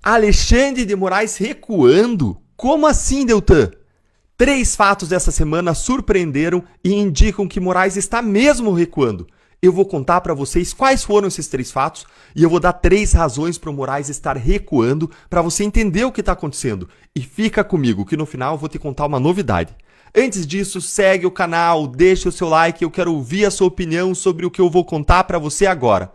Alexandre de Moraes recuando? Como assim, Deltan? 3 fatos dessa semana surpreenderam e indicam que Moraes está mesmo recuando. Eu vou contar para vocês quais foram esses 3 fatos e eu vou dar 3 razões para o Moraes estar recuando para você entender o que está acontecendo. E fica comigo que no final eu vou te contar uma novidade. Antes disso, segue o canal, deixa o seu like, eu quero ouvir a sua opinião sobre o que eu vou contar para você agora.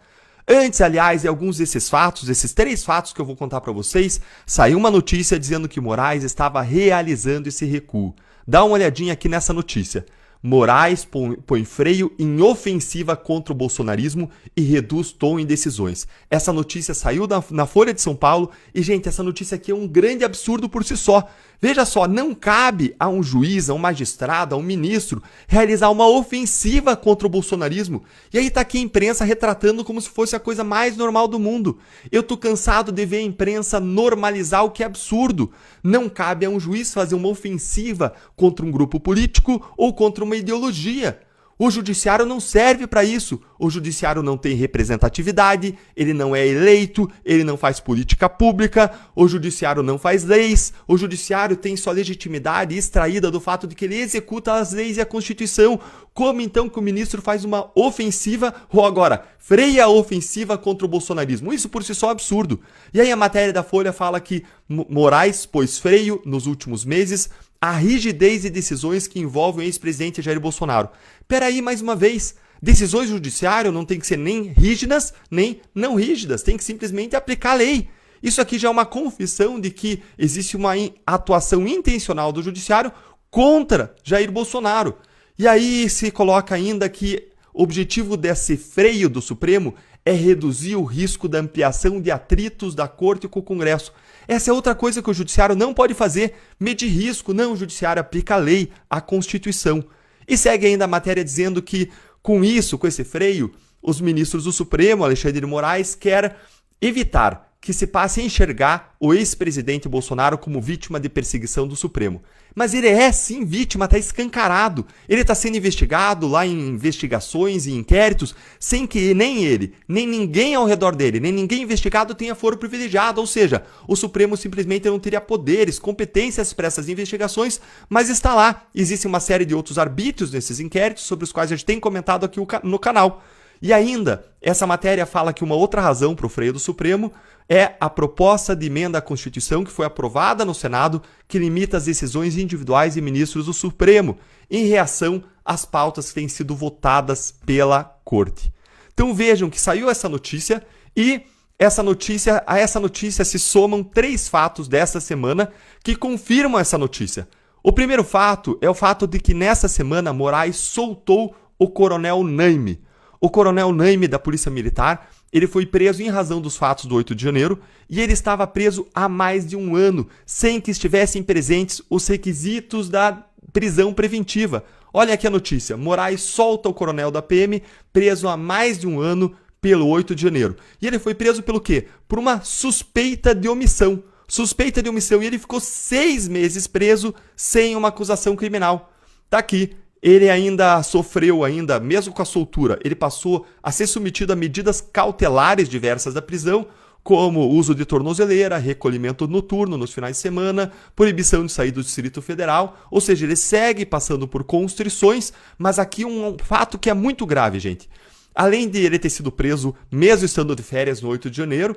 Antes, aliás, de alguns desses fatos, esses 3 fatos que eu vou contar para vocês, saiu uma notícia dizendo que Moraes estava realizando esse recuo. Dá uma olhadinha aqui nessa notícia. Moraes põe freio em ofensiva contra o bolsonarismo e reduz tom em decisões. Essa notícia saiu na Folha de São Paulo e, gente, essa notícia aqui é um grande absurdo por si só. Veja só, não cabe a um juiz, a um magistrado, a um ministro realizar uma ofensiva contra o bolsonarismo. E aí tá aqui a imprensa retratando como se fosse a coisa mais normal do mundo. Eu tô cansado de ver a imprensa normalizar o que é absurdo. Não cabe a um juiz fazer uma ofensiva contra um grupo político ou contra uma ideologia. O judiciário não serve para isso. O judiciário não tem representatividade, ele não é eleito, ele não faz política pública, o judiciário não faz leis, o judiciário tem sua legitimidade extraída do fato de que ele executa as leis e a Constituição. Como então que o ministro faz uma ofensiva ou agora freia a ofensiva contra o bolsonarismo? Isso por si só é absurdo. E aí a matéria da Folha fala que Moraes pôs freio nos últimos meses a rigidez de decisões que envolvem o ex-presidente Jair Bolsonaro. Peraí, mais uma vez, decisões do judiciário não tem que ser nem rígidas, nem não rígidas, tem que simplesmente aplicar a lei. Isso aqui já é uma confissão de que existe uma atuação intencional do judiciário contra Jair Bolsonaro. E aí se coloca ainda que o objetivo desse freio do Supremo é reduzir o risco da ampliação de atritos da Corte com o Congresso. Essa é outra coisa que o judiciário não pode fazer, medir risco. Não, o judiciário aplica a lei, a Constituição. E segue ainda a matéria dizendo que, com isso, com esse freio, os ministros do Supremo, Alexandre de Moraes, quer evitar que se passe a enxergar o ex-presidente Bolsonaro como vítima de perseguição do Supremo. Mas ele é sim vítima, está escancarado. Ele está sendo investigado lá em investigações e inquéritos sem que nem ele, nem ninguém ao redor dele, nem ninguém investigado tenha foro privilegiado. Ou seja, o Supremo simplesmente não teria poderes, competências para essas investigações, mas está lá. Existe uma série de outros arbítrios nesses inquéritos sobre os quais a gente tem comentado aqui no canal. E ainda, essa matéria fala que uma outra razão para o freio do Supremo é a proposta de emenda à Constituição que foi aprovada no Senado, que limita as decisões individuais de ministros do Supremo, em reação às pautas que têm sido votadas pela Corte. Então vejam que saiu essa notícia e a essa notícia se somam 3 fatos dessa semana que confirmam essa notícia. O primeiro fato é o fato de que nessa semana Moraes soltou o coronel Naime. O coronel Naime da Polícia Militar, ele foi preso em razão dos fatos do 8 de janeiro e ele estava preso há mais de 1 ano, sem que estivessem presentes os requisitos da prisão preventiva. Olha aqui a notícia, Moraes solta o coronel da PM, preso há mais de 1 ano pelo 8 de janeiro. E ele foi preso pelo quê? Por uma suspeita de omissão. Suspeita de omissão e ele ficou 6 meses preso sem uma acusação criminal. Tá aqui. Ele ainda sofreu, mesmo com a soltura, ele passou a ser submetido a medidas cautelares diversas da prisão, como uso de tornozeleira, recolhimento noturno nos finais de semana, proibição de sair do Distrito Federal, ou seja, ele segue passando por constrições, mas aqui um fato que é muito grave, gente. Além de ele ter sido preso, mesmo estando de férias no 8 de janeiro,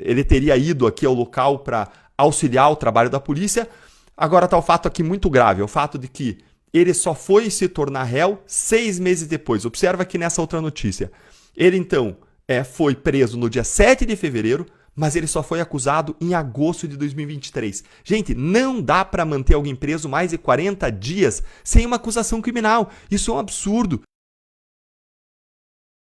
ele teria ido aqui ao local para auxiliar o trabalho da polícia, agora está o fato aqui muito grave, é o fato de que ele só foi se tornar réu 6 meses depois. Observa aqui nessa outra notícia. Ele, então, foi preso no dia 7 de fevereiro, mas ele só foi acusado em agosto de 2023. Gente, não dá para manter alguém preso mais de 40 dias sem uma acusação criminal. Isso é um absurdo.